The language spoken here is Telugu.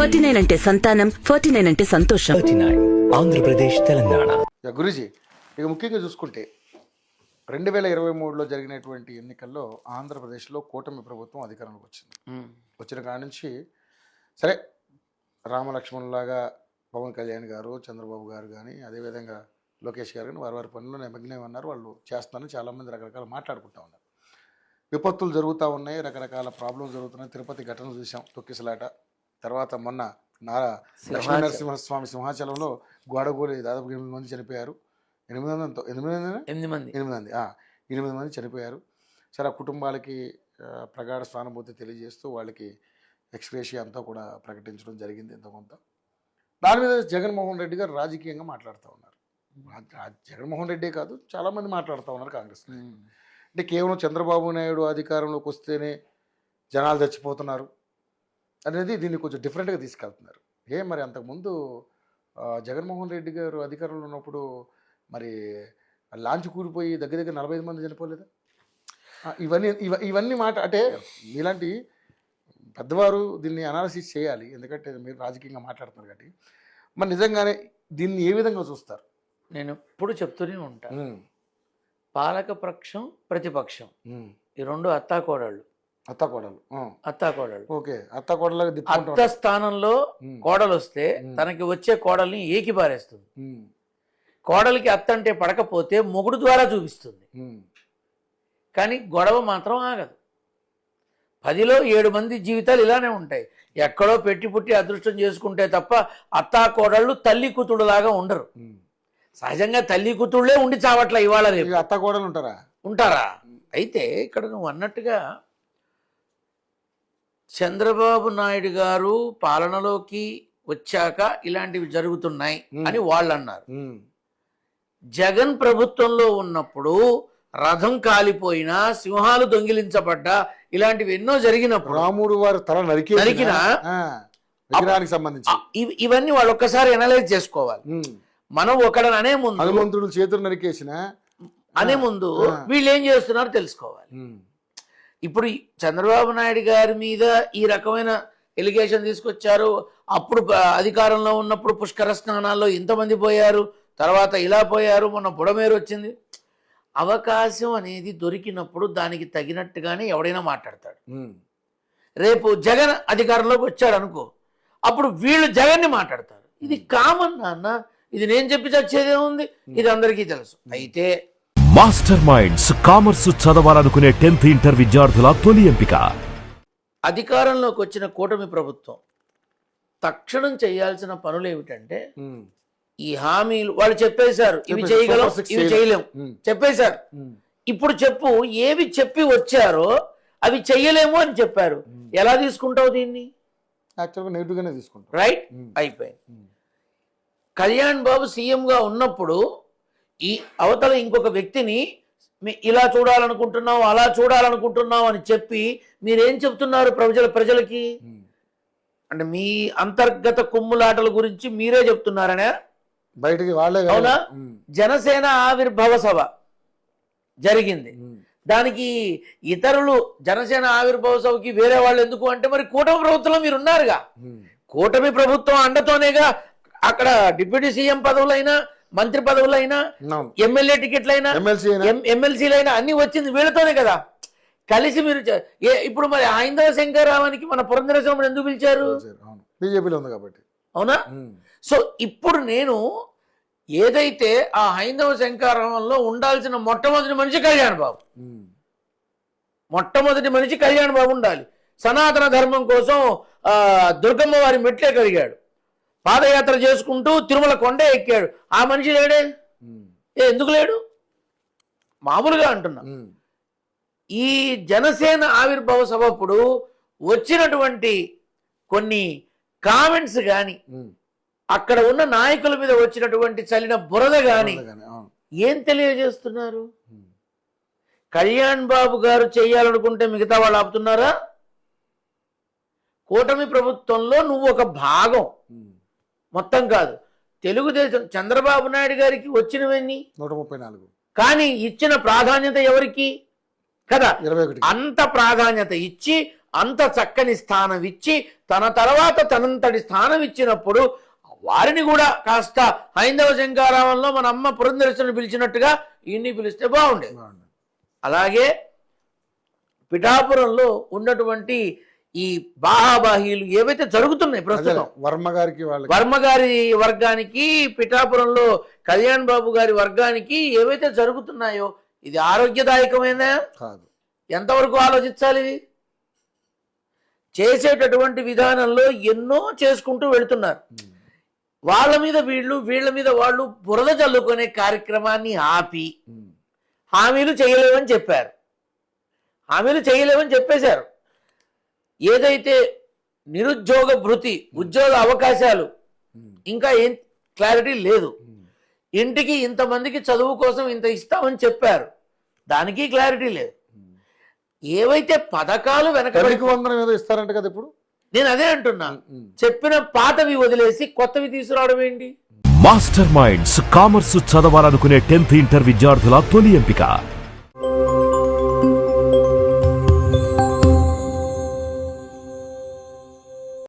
49 అంటే సంతానం, 49 అంటే సంతోషం. 39 ఆంధ్రప్రదేశ్ తెలంగాణ. గురూజీ, ఇక ముఖ్యంగా చూసుకుంటే 2023లో జరిగినటువంటి ఎన్నికల్లో ఆంధ్రప్రదేశ్లో కూటమి ప్రభుత్వం అధికారంలోకి వచ్చింది. వచ్చిన కాడి నుంచి సరే రామలక్ష్మణులాగా పవన్ కళ్యాణ్ గారు, చంద్రబాబు గారు కానీ, అదేవిధంగా లోకేష్ గారు కానీ వారి పనుల్లో నిమగ్నమై ఉన్నారు. వాళ్ళు చేస్తున్నారని చాలామంది రకరకాల మాట్లాడుకుంటూ ఉన్నారు. విపత్తులు జరుగుతూ ఉన్నాయి, రకరకాల ప్రాబ్లమ్స్ జరుగుతున్నాయి. తిరుపతి ఘటన చూసాం, తొక్కిసలాట. తర్వాత మొన్న లక్ష్మీ నరసింహస్వామి సింహాచలంలో గోడగూలి దాదాపు 8 మంది చనిపోయారు. 8 మంది చనిపోయారు. సరే, ఆ కుటుంబాలకి ప్రగాఢ సానుభూతి తెలియజేస్తూ వాళ్ళకి ఎక్స్‌గ్రేషియా అంతా కూడా ప్రకటించడం జరిగింది ఎంతో కొంత. దాని మీద జగన్మోహన్ రెడ్డి గారు రాజకీయంగా మాట్లాడుతూ ఉన్నారు. జగన్మోహన్ రెడ్డే కాదు, చాలామంది మాట్లాడుతూ ఉన్నారు కాంగ్రెస్. అంటే కేవలం చంద్రబాబు నాయుడు అధికారంలోకి వస్తేనే జనాలు చచ్చిపోతున్నారు అనేది దీన్ని కొంచెం డిఫరెంట్గా తీసుకెళ్తున్నారు. మరి అంతకుముందు జగన్మోహన్ రెడ్డి గారు అధికారంలో ఉన్నప్పుడు మరి లాంచ్ కూలిపోయి దగ్గర 45 మంది చనిపోలేదా? ఇవన్నీ మాట అంటే ఇలాంటి పెద్దవారు దీన్ని అనాలిసిస్ చేయాలి. ఎందుకంటే మీరు రాజకీయంగా మాట్లాడుతున్నారు కాబట్టి. మరి నిజంగానే దీన్ని ఏ విధంగా చూస్తారు? నేను ఎప్పుడు చెప్తూనే ఉంటాను, పాలక పక్షం ప్రతిపక్షం ఈ రెండు అత్తాకోడళ్ళు. ఓకే, అత్తాకోడలు అత్త స్థానంలో కోడలు వస్తే తనకి వచ్చే కోడల్ని ఏకి పారేస్తుంది. కోడలికి అత్త అంటే పడకపోతే మొగుడు ద్వారా చూపిస్తుంది. కానీ గొడవ మాత్రం ఆగదు. 10లో 7 మంది జీవితాలు ఇలానే ఉంటాయి. ఎక్కడో పెట్టి పుట్టి అదృష్టం చేసుకుంటే తప్ప అత్తా కోడళ్ళు తల్లి కూతుడులాగా ఉండరు. సహజంగా తల్లి కూతుళ్లే ఉండి చావట్ల ఇవాళ రేపు. అత్తా కోడలు ఉంటారా? అయితే ఇక్కడ నువ్వు అన్నట్టుగా చంద్రబాబు నాయుడు గారు పాలనలోకి వచ్చాక ఇలాంటివి జరుగుతున్నాయి అని వాళ్ళు అన్నారు. జగన్ ప్రభుత్వంలో ఉన్నప్పుడు రథం కాలిపోయినా, సింహాలు దొంగిలించబడ్డా, ఇలాంటివి ఎన్నో జరిగినప్పుడు, రాముడు వారు తల నరికిన సంబంధించి ఇవన్నీ వాళ్ళు ఒక్కసారి ఎనలైజ్ చేసుకోవాలి. మనం ఒకడని అనే ముందు, హనుమంతుడు చేతులు నరికేసిన అనే ముందు వీళ్ళు ఏం చేస్తున్నారో తెలుసుకోవాలి. ఇప్పుడు చంద్రబాబు నాయుడు గారి మీద ఈ రకమైన ఎలిగేషన్ తీసుకొచ్చారు. అప్పుడు అధికారంలో ఉన్నప్పుడు పుష్కర స్నానాల్లో ఇంతమంది పోయారు, తర్వాత ఇలా పోయారు, మొన్న బుడమేరు వచ్చింది. అవకాశం అనేది దొరికినప్పుడు దానికి తగినట్టుగానే ఎవడైనా మాట్లాడతాడు. రేపు జగన్ అధికారంలోకి వచ్చాడు అనుకో, అప్పుడు వీళ్ళు జగన్ని మాట్లాడతారు. ఇది కామన్ నాన్న, ఇది నేను చెప్పి చచ్చేదేముంది, ఇది అందరికీ తెలుసు. అయితే మాస్టర్ మైండ్స్ కామర్స్ చదవాలనుకునే 10th ఇంటర్ విద్యార్థుల తొలి ఎంపిక. అధికారంలోకి వచ్చిన కూటమి ప్రభుత్వం తక్షణం చేయాల్సిన పనులు ఏమిటంటే, ఈ హామీలు వాళ్ళు చెప్పేశారు, ఇవి చేయగలం, ఇవి చేయలేం చెప్పేశారు. ఇప్పుడు చెప్పు, ఏవి చెప్పి వచ్చారో అవి చెయ్యలేము అని చెప్పారు. ఎలా తీసుకుంటావు దీన్ని? రైట్, అయిపోయింది. కళ్యాణ్ బాబు సీఎంగా ఉన్నప్పుడు ఈ అవతల ఇంకొక వ్యక్తిని ఇలా చూడాలనుకుంటున్నావు, అలా చూడాలనుకుంటున్నావు అని చెప్పి మీరేం చెప్తున్నారు ప్రజలకి? అంటే మీ అంతర్గత కుమ్ములాటల గురించి మీరే చెప్తున్నారనే బయటికి వాళ్ళే. అవునా? జనసేన ఆవిర్భావ సభ జరిగింది. దానికి ఇతరులు జనసేన ఆవిర్భావ సభకి వేరే వాళ్ళు ఎందుకు అంటే, మరి కూటమి ప్రభుత్వంలో మీరు ఉన్నారుగా. కూటమి ప్రభుత్వం అండతోనేగా అక్కడ డిప్యూటీ సీఎం పదవులైనా, మంత్రి పదవులైనా, ఎమ్మెల్యే టికెట్లైనా, ఎమ్మెల్సీలైనా అన్ని వచ్చింది వీళ్ళతోనే కదా. కలిసి మీరు ఇప్పుడు మరి హైందవ శంకరరావానికి మన పురంధరేశ్వరం ఎందుకు పిలిచారు? బీజేపీలో ఉంది కాబట్టి. అవునా? సో ఇప్పుడు నేను ఏదైతే ఆ హైందవ శంకరరావంలో ఉండాల్సిన మొట్టమొదటి మనిషి కళ్యాణ్ బాబు, మొట్టమొదటి మనిషి కళ్యాణ్ బాబు ఉండాలి. సనాతన ధర్మం కోసం దుర్గమ్మ వారి మెట్లే కడిగాడు, పాదయాత్ర చేసుకుంటూ తిరుమల కొండ ఎక్కాడు. ఆ మనిషి లేడే? ఎందుకు లేడు? మామూలుగా అంటున్నా. ఈ జనసేన ఆవిర్భావ సభ అప్పుడు వచ్చినటువంటి కొన్ని కామెంట్స్ కానీ, అక్కడ ఉన్న నాయకుల మీద వచ్చినటువంటి చలిన బురద కానీ ఏం తెలియజేస్తున్నారు? కళ్యాణ్ బాబు గారు చేయాలనుకుంటే మిగతా వాళ్ళు ఆపుతున్నారా? కూటమి ప్రభుత్వంలో నువ్వు ఒక భాగం, మొత్తం కాదు. తెలుగుదేశం చంద్రబాబు నాయుడు గారికి వచ్చినవన్నీ 134, కానీ ఇచ్చిన ప్రాధాన్యత ఎవరికి కదా? అంత ప్రాధాన్యత ఇచ్చి అంత చక్కని స్థానం ఇచ్చి తన తర్వాత తనంతటి స్థానం ఇచ్చినప్పుడు వారిని కూడా కాస్త హైందవ శంకారామంలో మన అమ్మ పురంధరేశ్వరిని పిలిచినట్టుగా ఇన్ని పిలిస్తే బాగుండేది. అలాగే పిఠాపురంలో ఉన్నటువంటి ఈ బాహాబాహీలు ఏవైతే జరుగుతున్నాయి ప్రస్తుతం వర్మ గారి వర్గానికి, పిఠాపురంలో కళ్యాణ్ బాబు గారి వర్గానికి ఏవైతే జరుగుతున్నాయో ఇది ఆరోగ్యదాయకమైనా కాదు. ఎంతవరకు ఆలోచించాలి? చేసేటటువంటి విధానంలో ఎన్నో చేసుకుంటూ వెళుతున్నారు. వాళ్ళ మీద వీళ్ళు, వీళ్ళ మీద వాళ్ళు బురద చల్లుకునే కార్యక్రమాన్ని ఆపి హామీలు చేయలేవని చెప్పారు. హామీలు చేయలేవని చెప్పేశారు. ఏదైతే నిరుద్యోగ భృతి, ఉద్యోగ అవకాశాలు ఇంకా ఏం క్లారిటీ లేదు. ఇంటికి ఇంతమందికి చదువు కోసం ఇంత ఇస్తామని చెప్పారు, దానికి క్లారిటీ లేదు. ఏవైతే పథకాలు వెనకబడి ఇస్తారంట కదా ఇప్పుడు. నేను అదే అంటున్నా, చెప్పిన పాతవి వదిలేసి కొత్తవి తీసుకురావడం ఏంటి? మాస్టర్ మైండ్స్ కామర్స్ చదవాలనుకునే 10th ఇంటర్ విద్యార్థుల తొలి ఎంపిక